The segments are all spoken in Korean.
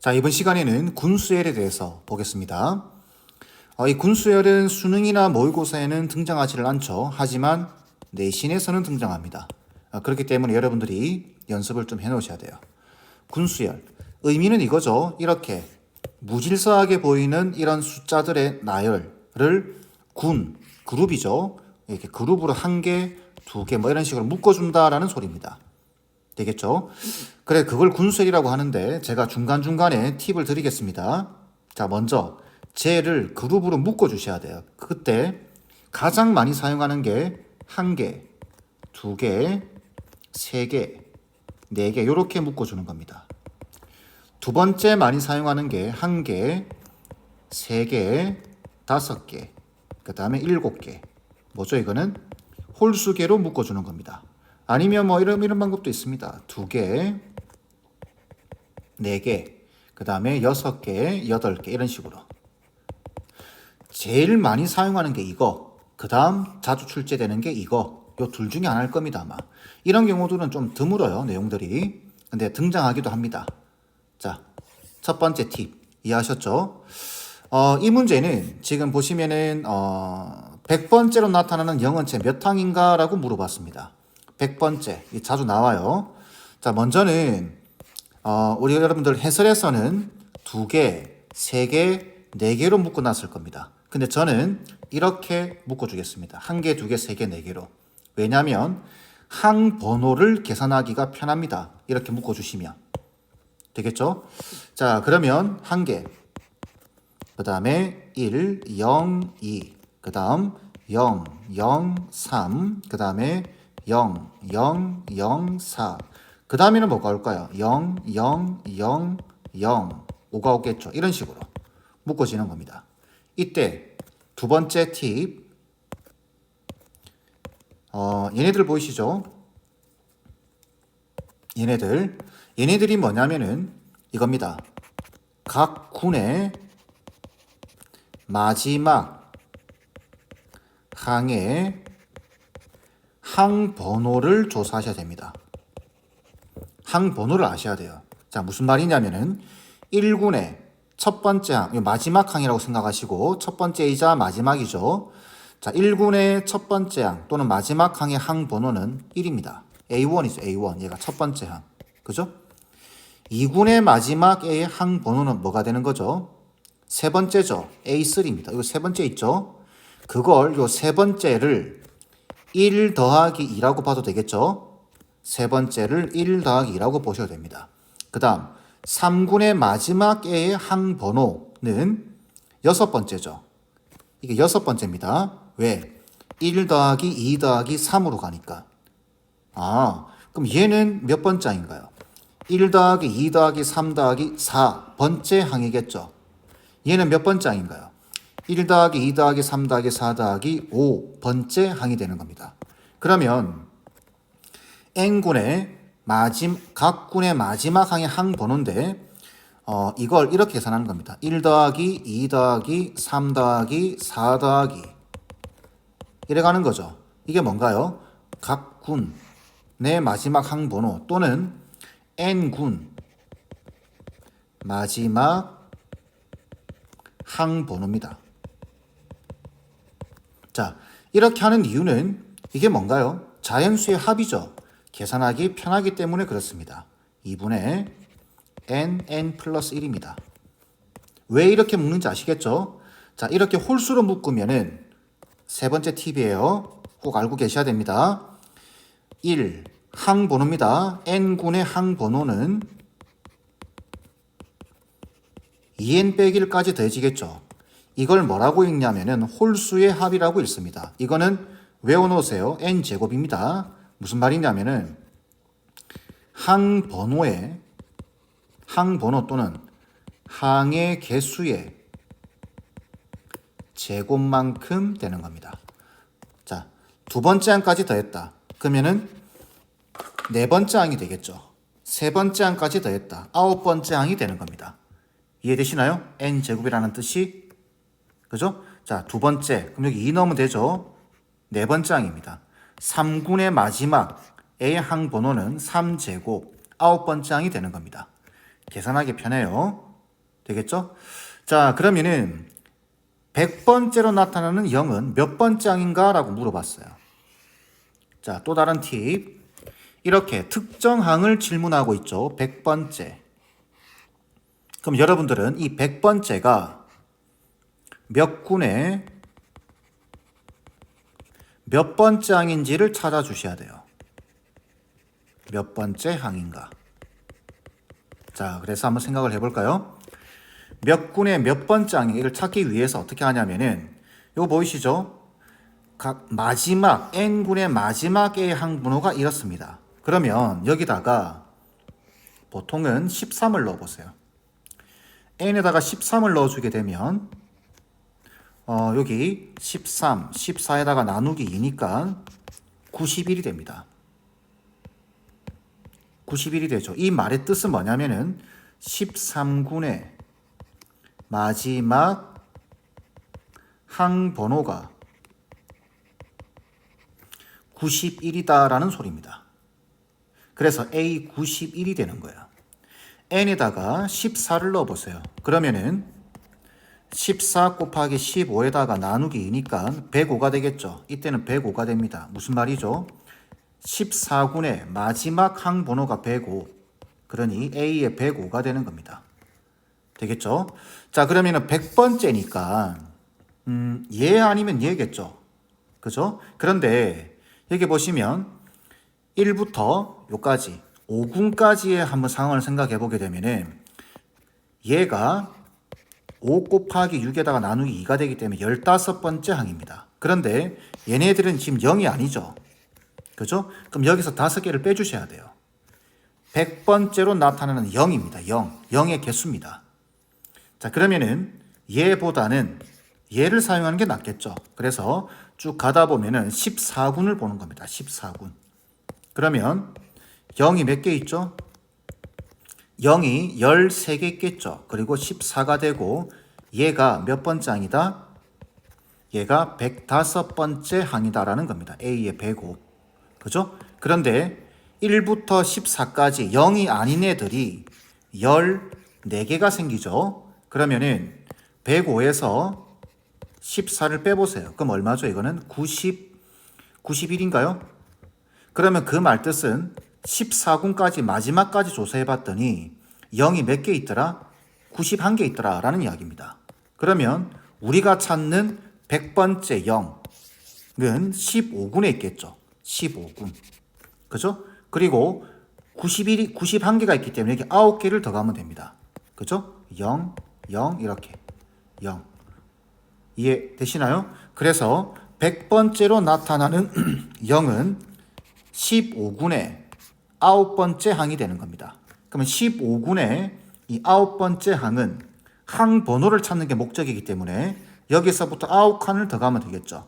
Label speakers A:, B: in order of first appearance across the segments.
A: 자, 이번 시간에는 군수열에 대해서 보겠습니다. 이 군수열은 수능이나 모의고사에는 등장하지를 않죠. 하지만 내신에서는 등장합니다. 그렇기 때문에 여러분들이 연습을 좀 해놓으셔야 돼요. 군수열. 의미는 이거죠. 이렇게 무질서하게 보이는 이런 숫자들의 나열을 그룹이죠. 이렇게 그룹으로 한 개, 두 개, 뭐 이런 식으로 묶어준다라는 소리입니다. 되겠죠? 그래, 그걸 군수열이라고 하는데 제가 중간중간에 팁을 드리겠습니다. 자, 먼저 쟤를 그룹으로 묶어주셔야 돼요. 그때 가장 많이 사용하는 게 한 개, 두 개, 세 개, 네 개 이렇게 묶어주는 겁니다. 두 번째 많이 사용하는 게 한 개, 세 개, 다섯 개, 그 다음에 일곱 개. 뭐죠? 이거는 홀수계로 묶어주는 겁니다. 아니면 뭐 이런 방법도 있습니다. 두 개, 네 개, 그 다음에 여섯 개, 여덟 개 이런 식으로. 제일 많이 사용하는 게 이거. 그 다음 자주 출제되는 게 이거. 요 둘 중에 하나일 겁니다, 아마. 이런 경우들은 좀 드물어요, 내용들이. 근데 등장하기도 합니다. 자, 첫 번째 팁 이해하셨죠? 이 문제는 지금 보시면은 100번째로 나타나는 영어체 몇 항인가라고 물어봤습니다. 100번째 자주 나와요. 자, 먼저는 우리 여러분들 해설에서는 두 개, 세 개, 네 개로 묶어놨을 겁니다. 근데 저는 이렇게 묶어주겠습니다. 한 개, 두 개, 세 개, 네 개로. 왜냐하면 항 번호를 계산하기가 편합니다. 이렇게 묶어주시면 되겠죠? 자, 그러면 한 개, 그 다음에 1, 0, 2, 그 다음 0, 0, 3, 그 다음에 0, 0, 0, 4. 그 다음에는 뭐가 올까요? 0, 0, 0, 0. 5가 오겠죠. 이런 식으로 묶어지는 겁니다. 이때 두 번째 팁. 얘네들 보이시죠? 얘네들이 뭐냐면은 이겁니다. 각 군의 마지막 항의 항 번호를 조사하셔야 됩니다. 항 번호를 아셔야 돼요. 자, 무슨 말이냐면은 1군의 첫 번째 항, 마지막 항이라고 생각하시고 첫 번째이자 마지막이죠. 자, 1군의 첫 번째 항 또는 마지막 항의 항 번호는 1입니다. A1이죠. A1. 얘가 첫 번째 항. 그죠? 2군의 마지막 A의 항 번호는 뭐가 되는 거죠? 세 번째죠. A3입니다. 이거 세 번째 있죠? 그걸 요 세 번째를 1 더하기 2라고 봐도 되겠죠? 세 번째를 1 더하기 2라고 보셔도 됩니다. 그 다음 3군의 마지막 A의 항 번호는 여섯 번째죠. 이게 여섯 번째입니다. 왜? 1 더하기 2 더하기 3으로 가니까. 그럼 얘는 몇 번째 항인가요? 1 더하기 2 더하기 3 더하기 4번째 항이겠죠. 얘는 몇 번째 항인가요? 1 더하기 2 더하기 3 더하기 4 더하기 5번째 항이 되는 겁니다. 그러면 N군의 각 군의 마지막 항의 항 번호인데 이걸 이렇게 계산하는 겁니다. 1 더하기 2 더하기 3 더하기 4 더하기 이래 가는 거죠. 이게 뭔가요? 각 군의 마지막 항 번호 또는 N군 마지막 항 번호입니다. 자, 이렇게 하는 이유는 이게 뭔가요? 자연수의 합이죠. 계산하기 편하기 때문에 그렇습니다. 2분의 n 플러스 1입니다. 왜 이렇게 묶는지 아시겠죠? 자, 이렇게 홀수로 묶으면은 세 번째 팁이에요. 꼭 알고 계셔야 됩니다. 1. 항번호입니다. n군의 항번호는 2n 빼기 1까지 더해지겠죠. 이걸 뭐라고 읽냐면은 홀수의 합이라고 읽습니다. 이거는 외워놓으세요. n제곱입니다. 무슨 말이냐면은 항번호 또는 항의 개수의 제곱만큼 되는 겁니다. 자, 두 번째 항까지 더했다. 그러면은 네 번째 항이 되겠죠. 세 번째 항까지 더했다. 아홉 번째 항이 되는 겁니다. 이해되시나요? n제곱이라는 뜻이. 그죠? 자, 두 번째. 그럼 여기 2 넣으면 되죠? 네 번째 항입니다. 3군의 마지막 A의 항 번호는 3제곱 아홉 번째 항이 되는 겁니다. 계산하기 편해요. 되겠죠? 자, 그러면은 100번째로 나타나는 0은 몇 번째 항인가? 라고 물어봤어요. 자, 또 다른 팁. 이렇게 특정 항을 질문하고 있죠. 100번째. 그럼 여러분들은 이 100번째가 몇 군의 몇 번째 항인지를 찾아주셔야 돼요. 몇 번째 항인가. 자, 그래서 한번 생각을 해볼까요? 몇 군의 몇 번째 항인가. 이걸 찾기 위해서 어떻게 하냐면은 이거 보이시죠? 각 마지막 n군의 마지막 A의 항번호가 이렇습니다. 그러면 여기다가 보통은 13을 넣어보세요. n에다가 13을 넣어주게 되면 여기 13, 14에다가 나누기 2니까 91이 됩니다. 91이 되죠. 이 말의 뜻은 뭐냐면은 13군의 마지막 항번호가 91이다라는 소리입니다. 그래서 A91이 되는 거예요. n에다가 14를 넣어보세요. 그러면은 14 곱하기 15에다가 나누기 2니까 105가 되겠죠. 이때는 105가 됩니다. 무슨 말이죠? 14군의 마지막 항번호가 105. 그러니 A의 105가 되는 겁니다. 되겠죠? 자, 그러면은 100번째니까 얘 아니면 얘겠죠. 그죠? 그런데 여기 보시면 1부터 요까지 5군까지의 한번 상황을 생각해 보게 되면은 얘가 5 곱하기 6에다가 나누기 2가 되기 때문에 15번째 항입니다. 그런데 얘네들은 지금 0이 아니죠. 그죠? 그럼 여기서 5개를 빼주셔야 돼요. 100번째로 나타나는 0입니다. 0. 0의 개수입니다. 자, 그러면은 얘보다는 얘를 사용하는 게 낫겠죠. 그래서 쭉 가다 보면은 14군을 보는 겁니다. 14군. 그러면 0이 몇 개 있죠? 0이 13개 있겠죠. 그리고 14가 되고 얘가 몇 번째 항이다? 얘가 105번째 항이다라는 겁니다. A의 105. 그죠? 그런데 1부터 14까지 0이 아닌 애들이 14개가 생기죠. 그러면은 105에서 14를 빼보세요. 그럼 얼마죠? 이거는 91인가요? 그러면 그 말뜻은 14군까지 마지막까지 조사해 봤더니 0이 몇 개 있더라? 91개 있더라 라는 이야기입니다. 그러면 우리가 찾는 100번째 0은 15군에 있겠죠. 15군. 그죠? 그리고 91개가 있기 때문에 여기 9개를 더 가면 됩니다. 그죠? 0, 0 이렇게 0. 이해되시나요? 그래서 100번째로 나타나는 0은 15군의 9번째 항이 되는 겁니다. 그러면 15군의 이 9번째 항은 항번호를 찾는 게 목적이기 때문에 여기서부터 9칸을 더 가면 되겠죠.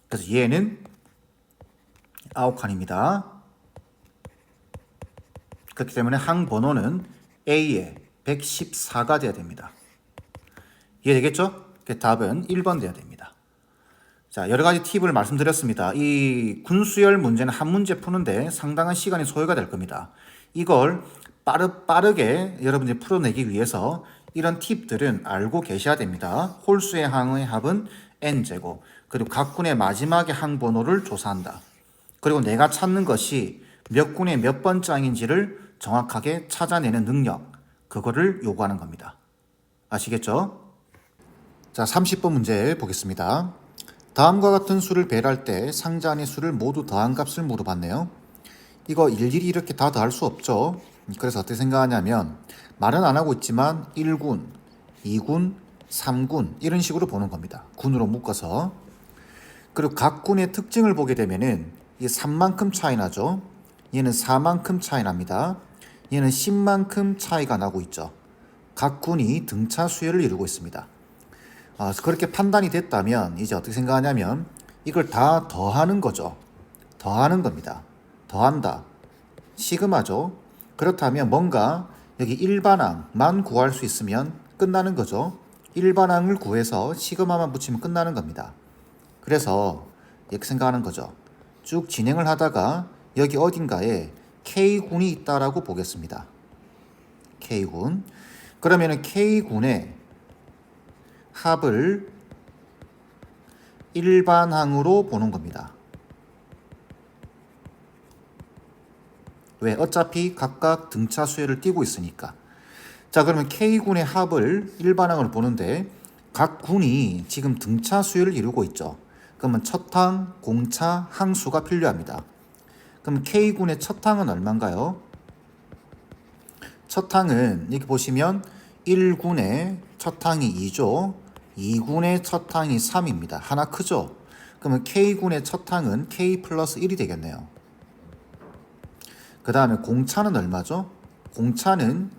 A: 그래서 얘는 9칸입니다. 그렇기 때문에 항번호는 A의 114가 돼야 됩니다. 이해되겠죠? 그 답은 1번 돼야 됩니다. 자, 여러 가지 팁을 말씀드렸습니다. 이 군수열 문제는 한 문제 푸는데 상당한 시간이 소요가 될 겁니다. 이걸 빠르게 여러분들이 풀어내기 위해서 이런 팁들은 알고 계셔야 됩니다. 홀수의 항의 합은 n제곱, 그리고 각 군의 마지막의 항번호를 조사한다. 그리고 내가 찾는 것이 몇 군의 몇 번째 항인지를 정확하게 찾아내는 능력, 그거를 요구하는 겁니다. 아시겠죠? 자, 30번 문제 보겠습니다. 다음과 같은 수를 배열할 때 상자 안의 수를 모두 더한 값을 물어봤네요. 이거 일일이 이렇게 다 더할 수 없죠. 그래서 어떻게 생각하냐면 말은 안 하고 있지만 1군, 2군, 3군 이런 식으로 보는 겁니다. 군으로 묶어서. 그리고 각 군의 특징을 보게 되면은 이게 3만큼 차이 나죠. 얘는 4만큼 차이 납니다. 얘는 10만큼 차이가 나고 있죠. 각 군이 등차 수열을 이루고 있습니다. 그렇게 판단이 됐다면 이제 어떻게 생각하냐면 이걸 다 더하는 거죠. 더하는 겁니다. 더한다. 시그마죠. 그렇다면 뭔가 여기 일반항만 구할 수 있으면 끝나는 거죠. 일반항을 구해서 시그마만 붙이면 끝나는 겁니다. 그래서 이렇게 생각하는 거죠. 쭉 진행을 하다가 여기 어딘가에 K군이 있다라고 보겠습니다. K군. 그러면은 K군의 합을 일반항으로 보는 겁니다. 왜? 어차피 각각 등차 수열을 띄고 있으니까. 자, 그러면 K군의 합을 일반항으로 보는데 각 군이 지금 등차 수열을 이루고 있죠. 그러면 첫 항, 공차, 항수가 필요합니다. 그럼 K군의 첫 항은 얼마인가요? 첫 항은 여기 보시면 1군의 첫 항이 2죠. 2군의 첫 항이 3입니다. 하나 크죠? 그러면 K군의 첫 항은 K 플러스 1이 되겠네요. 그 다음에 공차는 얼마죠? 공차는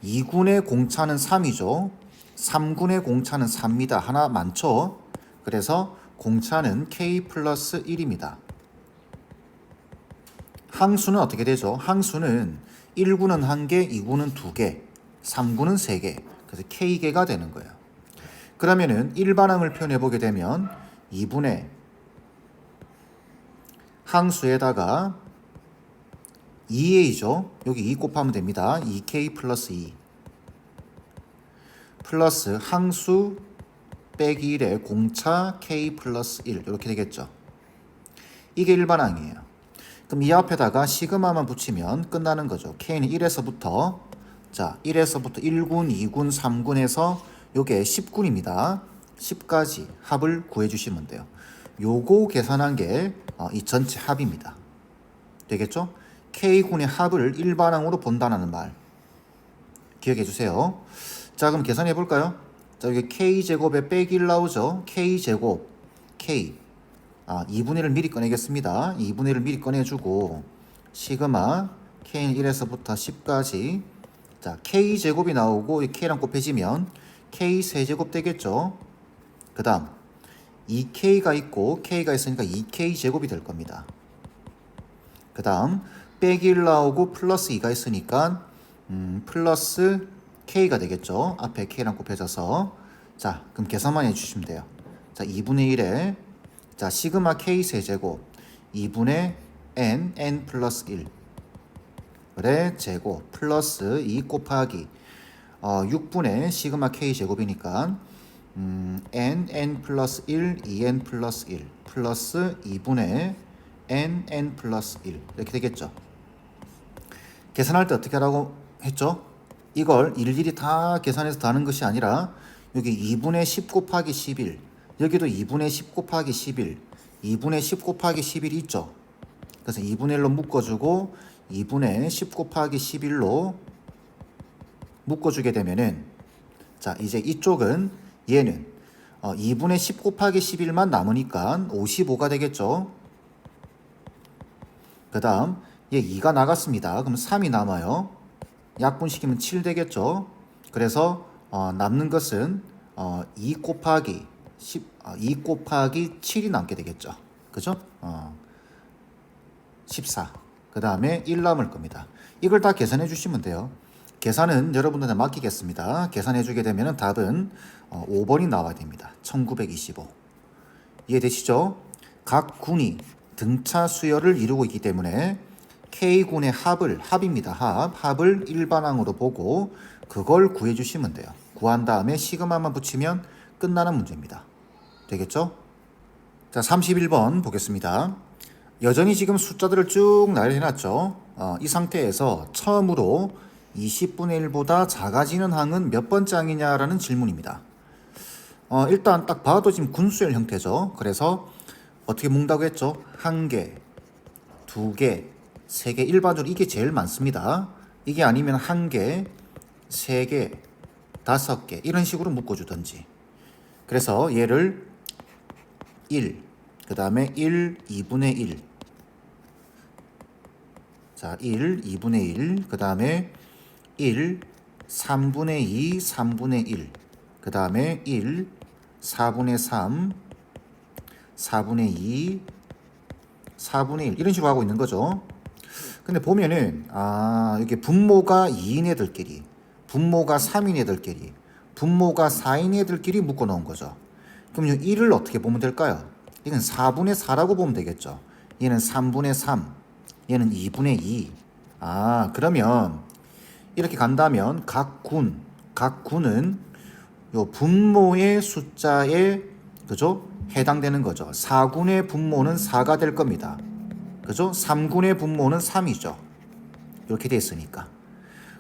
A: 2군의 공차는 3이죠. 3군의 공차는 4입니다. 하나 많죠? 그래서 공차는 K 플러스 1입니다. 항수는 어떻게 되죠? 항수는 1군은 1개, 2군은 2개, 3군은 3개. 그래서 K개가 되는 거예요. 그러면은 일반항을 표현해 보게 되면 2분의 항수에다가 2a죠. 여기 2 곱하면 됩니다. 2k 플러스 2 플러스 항수 빼기 1에 공차 k 플러스 1 이렇게 되겠죠. 이게 일반항이에요. 그럼 이 앞에다가 시그마만 붙이면 끝나는 거죠. k는 1에서부터 1군, 2군, 3군에서 요게 10군입니다. 10까지 합을 구해 주시면 돼요. 요거 계산한 게 이 전체 합입니다. 되겠죠? K군의 합을 일반항으로 본다는 말 기억해 주세요. 자, 그럼 계산해 볼까요? 자, 여기 K제곱에 빼기 1 나오죠? K제곱 K 2분의 1을 미리 꺼내겠습니다. 2분의 1을 미리 꺼내주고 시그마 K는 1에서부터 10까지 자, K제곱이 나오고 K랑 곱해지면 K 세제곱 되겠죠? 그 다음 2K가 있고 K가 있으니까 2K 제곱이 될 겁니다. 그 다음 빼기 1 나오고 플러스 2가 있으니까 플러스 K가 되겠죠. 앞에 K랑 곱해져서 자, 그럼 계산만 해주시면 돼요. 자, 2분의 1에 자, 시그마 K 세제곱 2분의 N 플러스 1의 제곱 플러스 2 곱하기 6분의 시그마 K 제곱이니까 N 플러스 1, 2N 플러스 1 플러스 2분의 N 플러스 1 이렇게 되겠죠. 계산할 때 어떻게 하라고 했죠? 이걸 일일이 다 계산해서 다는 것이 아니라 여기 2분의 10 곱하기 11 여기도 2분의 10 곱하기 11 2분의 10 곱하기 11이 있죠. 그래서 2분의 1로 묶어주고 2분의 10 곱하기 11로 묶어주게 되면은 자, 이제 이쪽은 얘는 2분의 10 곱하기 11만 남으니까 55가 되겠죠. 그 다음 얘 2가 나갔습니다. 그럼 3이 남아요. 약분시키면 7 되겠죠. 그래서 남는 것은 2 곱하기 7이 남게 되겠죠. 그죠? 14. 그 다음에 1 남을 겁니다. 이걸 다 계산해 주시면 돼요. 계산은 여러분들한테 맡기겠습니다. 계산해 주게 되면 답은 5번이 나와야 됩니다. 1925. 이해되시죠? 각 군이 등차 수열을 이루고 있기 때문에 K군의 합입니다. 합을 일반항으로 보고 그걸 구해 주시면 돼요. 구한 다음에 시그마만 붙이면 끝나는 문제입니다. 되겠죠? 자, 31번 보겠습니다. 여전히 지금 숫자들을 쭉 나열해 놨죠. 이 상태에서 처음으로 20분의 1보다 작아지는 항은 몇 번째 항이냐라는 질문입니다. 일단 딱 봐도 지금 군수열 형태죠. 그래서 어떻게 묶는다고 했죠? 1개, 2개, 3개, 일반적으로 이게 제일 많습니다. 이게 아니면 1개, 3개, 5개 이런 식으로 묶어주든지. 그래서 얘를 1, 그 다음에 1, 2분의 1 자, 1, 2분의 1, 그 다음에 1, 3분의 2, 3분의 1, 그 다음에 1, 4분의 3, 4분의 2, 4분의 1 이런 식으로 하고 있는 거죠. 근데 보면은 이게 분모가 2인 애들끼리, 분모가 3인 애들끼리, 분모가 4인 애들끼리 묶어 놓은 거죠. 그럼 이 1을 어떻게 보면 될까요? 이건 4분의 4라고 보면 되겠죠. 얘는 3분의 3, 얘는 2분의 2. 그러면 이렇게 간다면 각 군은 요 분모의 숫자에 그죠? 해당되는 거죠. 4군의 분모는 4가 될 겁니다. 그죠? 3군의 분모는 3이죠. 이렇게 돼 있으니까.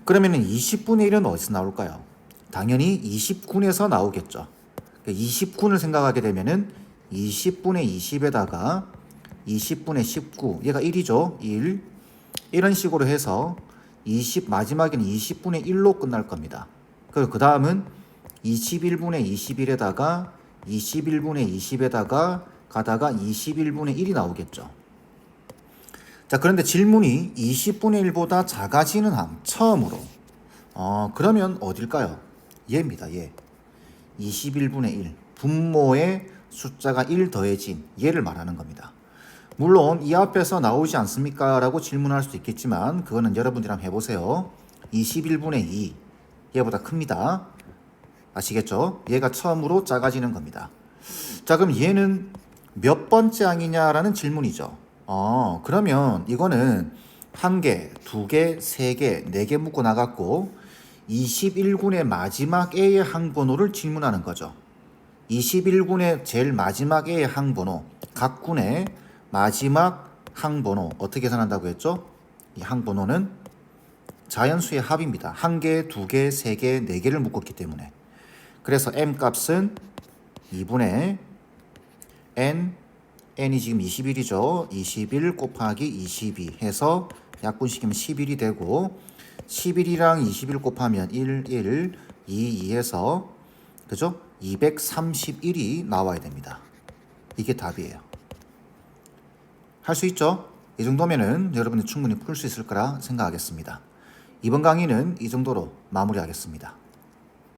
A: 그러면은 20분의 1은 어디서 나올까요? 당연히 20군에서 나오겠죠. 20군을 생각하게 되면은 20분의 20에다가 20분의 19, 얘가 1이죠. 1. 이런 식으로 해서 마지막에는 20분의 1로 끝날 겁니다. 그리고 그 다음은 21분의 21에다가 21분의 20에다가 가다가 21분의 1이 나오겠죠. 자, 그런데 질문이 20분의 1보다 작아지는 항, 처음으로. 그러면 어딜까요? 얘입니다, 얘. 21분의 1. 분모의 숫자가 1 더해진 얘를 말하는 겁니다. 물론 이 앞에서 나오지 않습니까? 라고 질문할 수도 있겠지만 그거는 여러분들이 한번 해보세요. 21분의 2. 얘보다 큽니다. 아시겠죠? 얘가 처음으로 작아지는 겁니다. 자, 그럼 얘는 몇 번째 항이냐라는 질문이죠. 그러면 이거는 1개, 2개, 3개, 4개 묶어 나갔고 21군의 마지막 A의 항번호를 질문하는 거죠. 21군의 제일 마지막 A의 항번호, 각 군의 마지막 항번호 어떻게 계산한다고 했죠? 이 항번호는 자연수의 합입니다. 1개, 2개, 3개, 4개를 묶었기 때문에. 그래서 M 값은 2분의 n이 지금 21이죠. 21 곱하기 22 해서 약분시키면 11이 되고 11이랑 21 곱하면 1, 2 해서 그죠? 231이 나와야 됩니다. 이게 답이에요. 할 수 있죠? 이 정도면은 여러분이 충분히 풀 수 있을 거라 생각하겠습니다. 이번 강의는 이 정도로 마무리하겠습니다.